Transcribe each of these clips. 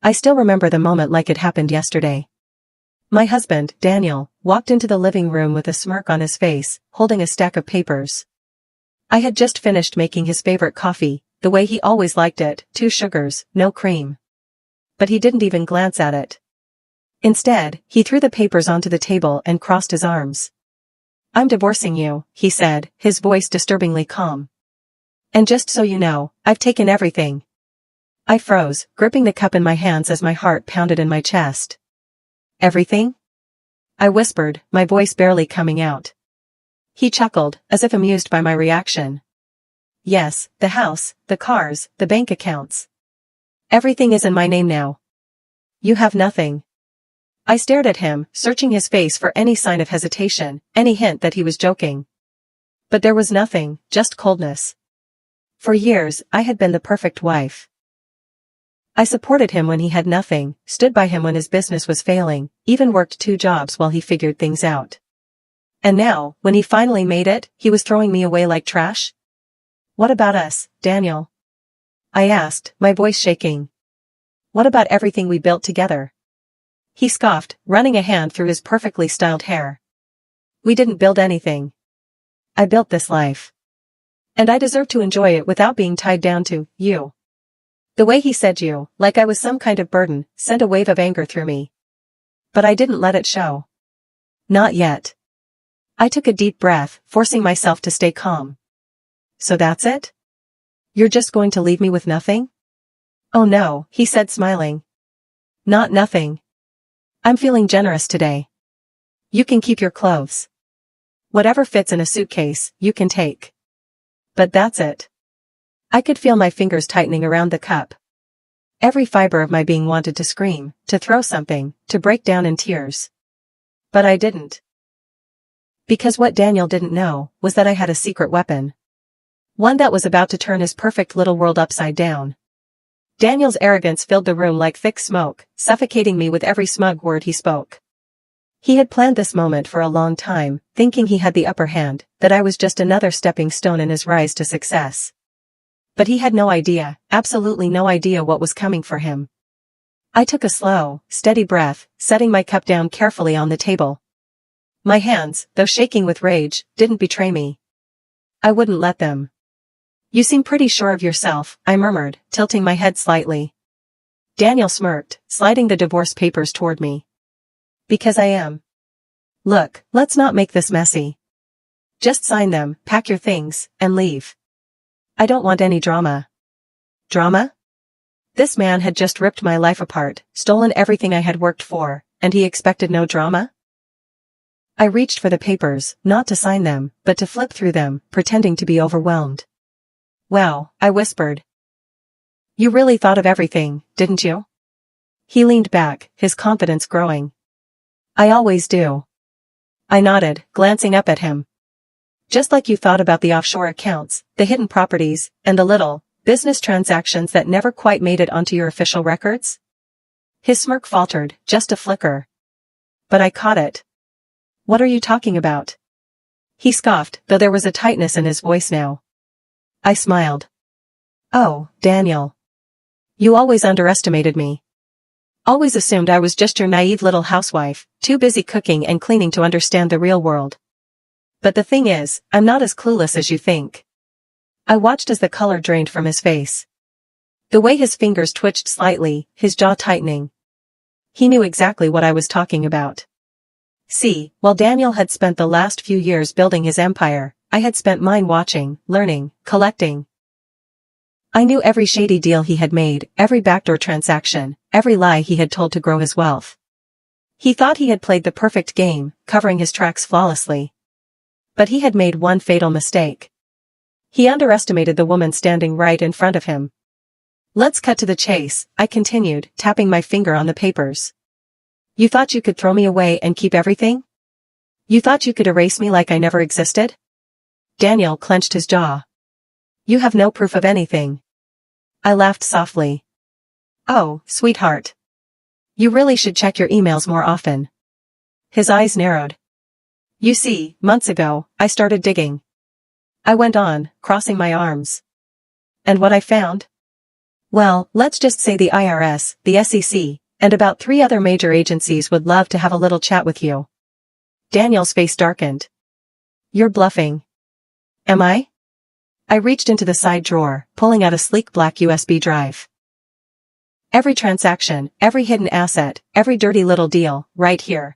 I still remember the moment like it happened yesterday. My husband, Daniel, walked into the living room with a smirk on his face, holding a stack of papers. I had just finished making his favorite coffee, the way he always liked it, 2 sugars, no cream. But he didn't even glance at it. Instead, he threw the papers onto the table and crossed his arms. "I'm divorcing you," he said, his voice disturbingly calm. "And just so you know, I've taken everything." I froze, gripping the cup in my hands as my heart pounded in my chest. "Everything?" I whispered, my voice barely coming out. He chuckled, as if amused by my reaction. "Yes, the house, the cars, the bank accounts. Everything is in my name now. You have nothing." I stared at him, searching his face for any sign of hesitation, any hint that he was joking. But there was nothing, just coldness. For years, I had been the perfect wife. I supported him when he had nothing, stood by him when his business was failing, even worked 2 jobs while he figured things out. And now, when he finally made it, he was throwing me away like trash? "What about us, Daniel?" I asked, my voice shaking. "What about everything we built together?" He scoffed, running a hand through his perfectly styled hair. "We didn't build anything. I built this life. And I deserve to enjoy it without being tied down to you." The way he said "you," like I was some kind of burden, sent a wave of anger through me. But I didn't let it show. Not yet. I took a deep breath, forcing myself to stay calm. "So that's it? You're just going to leave me with nothing?" "Oh no," he said smiling. "Not nothing. I'm feeling generous today. You can keep your clothes. Whatever fits in a suitcase, you can take. But that's it." I could feel my fingers tightening around the cup. Every fiber of my being wanted to scream, to throw something, to break down in tears. But I didn't. Because what Daniel didn't know was that I had a secret weapon. One that was about to turn his perfect little world upside down. Daniel's arrogance filled the room like thick smoke, suffocating me with every smug word he spoke. He had planned this moment for a long time, thinking he had the upper hand, that I was just another stepping stone in his rise to success. But he had no idea, absolutely no idea what was coming for him. I took a slow, steady breath, setting my cup down carefully on the table. My hands, though shaking with rage, didn't betray me. I wouldn't let them. "You seem pretty sure of yourself," I murmured, tilting my head slightly. Daniel smirked, sliding the divorce papers toward me. "Because I am. Look, let's not make this messy. Just sign them, pack your things, and leave. I don't want any drama." Drama? This man had just ripped my life apart, stolen everything I had worked for, and he expected no drama? I reached for the papers, not to sign them, but to flip through them, pretending to be overwhelmed. "Wow," I whispered. "You really thought of everything, didn't you?" He leaned back, his confidence growing. "I always do." I nodded, glancing up at him. "Just like you thought about the offshore accounts, the hidden properties, and the little, business transactions that never quite made it onto your official records?" His smirk faltered, just a flicker. But I caught it. "What are you talking about?" He scoffed, though there was a tightness in his voice now. I smiled. "Oh, Daniel. You always underestimated me. Always assumed I was just your naive little housewife, too busy cooking and cleaning to understand the real world. But the thing is, I'm not as clueless as you think." I watched as the color drained from his face. The way his fingers twitched slightly, his jaw tightening. He knew exactly what I was talking about. See, while Daniel had spent the last few years building his empire, I had spent mine watching, learning, collecting. I knew every shady deal he had made, every backdoor transaction, every lie he had told to grow his wealth. He thought he had played the perfect game, covering his tracks flawlessly. But he had made one fatal mistake. He underestimated the woman standing right in front of him. "Let's cut to the chase," I continued, tapping my finger on the papers. "You thought you could throw me away and keep everything? You thought you could erase me like I never existed?" Daniel clenched his jaw. "You have no proof of anything." I laughed softly. "Oh, sweetheart. You really should check your emails more often." His eyes narrowed. "You see, months ago, I started digging." I went on, crossing my arms. "And what I found? Well, let's just say the IRS, the SEC, and about 3 other major agencies would love to have a little chat with you. Daniel's face darkened. You're bluffing. Am I? I reached into the side drawer, pulling out a sleek black USB drive. Every transaction, every hidden asset, every dirty little deal, right here.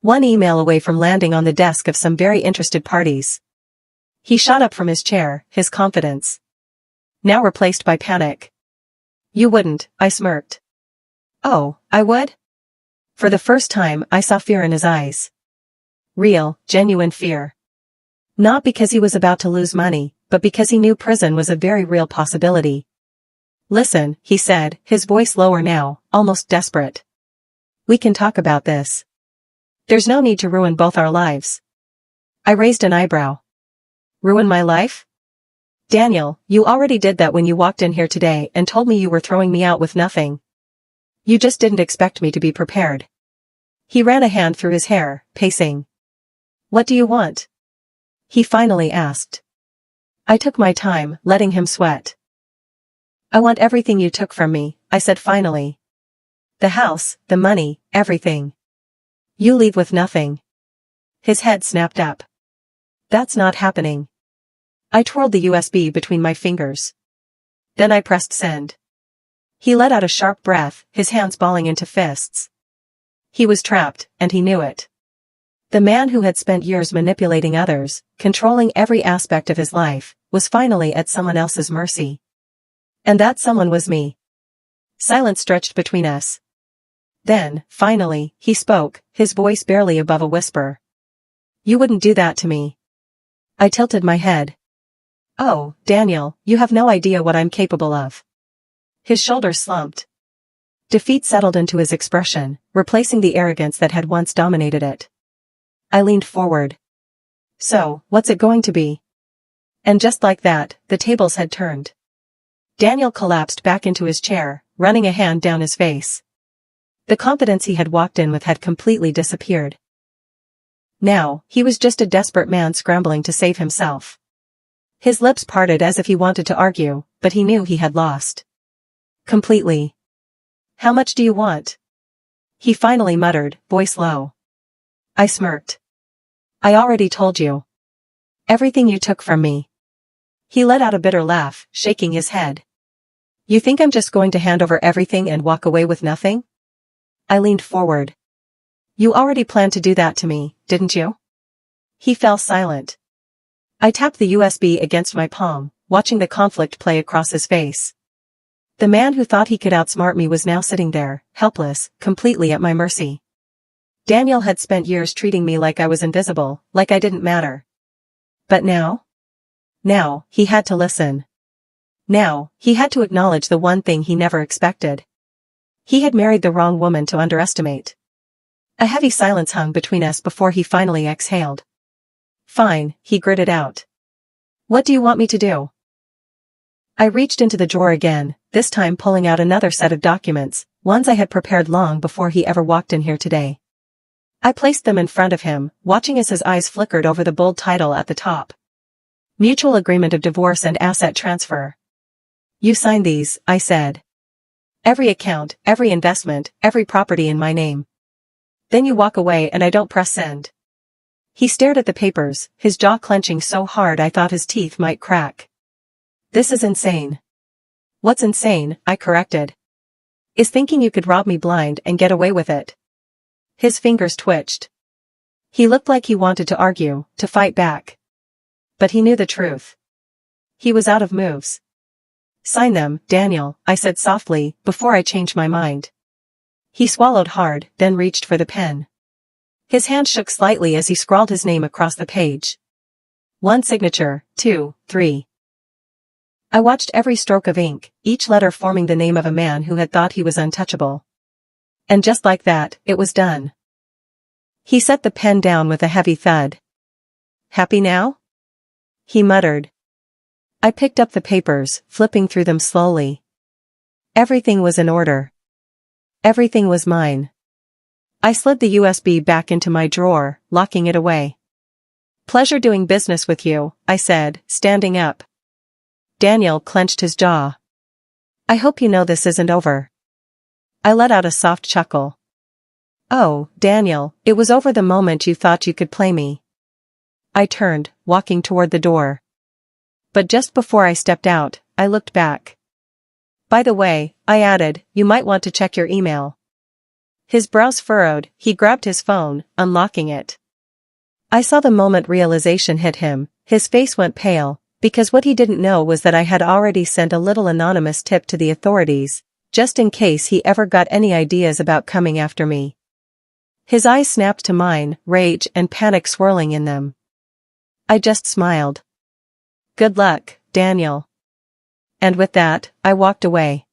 One email away from landing on the desk of some very interested parties. He shot up from his chair, his confidence now replaced by panic. You wouldn't, I smirked. Oh, I would? For the first time, I saw fear in his eyes. Real, genuine fear. Not because he was about to lose money, but because he knew prison was a very real possibility. Listen, he said, his voice lower now, almost desperate. We can talk about this. There's no need to ruin both our lives. I raised an eyebrow. Ruin my life? Daniel, you already did that when you walked in here today and told me you were throwing me out with nothing. You just didn't expect me to be prepared. He ran a hand through his hair, pacing. What do you want? He finally asked. I took my time, letting him sweat. I want everything you took from me, I said finally. The house, the money, everything. You leave with nothing. His head snapped up. That's not happening. I twirled the USB between my fingers. Then I pressed send. He let out a sharp breath, his hands balling into fists. He was trapped, and he knew it. The man who had spent years manipulating others, controlling every aspect of his life, was finally at someone else's mercy. And that someone was me. Silence stretched between us. Then, finally, he spoke, his voice barely above a whisper. You wouldn't do that to me. I tilted my head. Oh, Daniel, you have no idea what I'm capable of. His shoulders slumped. Defeat settled into his expression, replacing the arrogance that had once dominated it. I leaned forward. So, what's it going to be? And just like that, the tables had turned. Daniel collapsed back into his chair, running a hand down his face. The confidence he had walked in with had completely disappeared. Now, he was just a desperate man scrambling to save himself. His lips parted as if he wanted to argue, but he knew he had lost. Completely. How much do you want? He finally muttered, voice low. I smirked. I already told you. Everything you took from me. He let out a bitter laugh, shaking his head. You think I'm just going to hand over everything and walk away with nothing? I leaned forward. You already planned to do that to me, didn't you? He fell silent. I tapped the USB against my palm, watching the conflict play across his face. The man who thought he could outsmart me was now sitting there, helpless, completely at my mercy. Daniel had spent years treating me like I was invisible, like I didn't matter. But now? Now, he had to listen. Now, he had to acknowledge the one thing he never expected. He had married the wrong woman to underestimate. A heavy silence hung between us before he finally exhaled. Fine, he gritted out. What do you want me to do? I reached into the drawer again, this time pulling out another set of documents, ones I had prepared long before he ever walked in here today. I placed them in front of him, watching as his eyes flickered over the bold title at the top. Mutual Agreement of Divorce and Asset Transfer. You sign these, I said. Every account, every investment, every property in my name. Then you walk away and I don't press send. He stared at the papers, his jaw clenching so hard I thought his teeth might crack. This is insane. What's insane, I corrected. Is thinking you could rob me blind and get away with it. His fingers twitched. He looked like he wanted to argue, to fight back. But he knew the truth. He was out of moves. Sign them, Daniel, I said softly, before I changed my mind. He swallowed hard, then reached for the pen. His hand shook slightly as he scrawled his name across the page. 1 signature, 2, 3. I watched every stroke of ink, each letter forming the name of a man who had thought he was untouchable. And just like that, it was done. He set the pen down with a heavy thud. Happy now? He muttered. I picked up the papers, flipping through them slowly. Everything was in order. Everything was mine. I slid the USB back into my drawer, locking it away. Pleasure doing business with you, I said, standing up. Daniel clenched his jaw. I hope you know this isn't over. I let out a soft chuckle. Oh, Daniel, it was over the moment you thought you could play me. I turned, walking toward the door. But just before I stepped out, I looked back. By the way, I added, you might want to check your email. His brows furrowed, he grabbed his phone, unlocking it. I saw the moment realization hit him, his face went pale, because what he didn't know was that I had already sent a little anonymous tip to the authorities, just in case he ever got any ideas about coming after me. His eyes snapped to mine, rage and panic swirling in them. I just smiled. Good luck, Daniel. And with that, I walked away.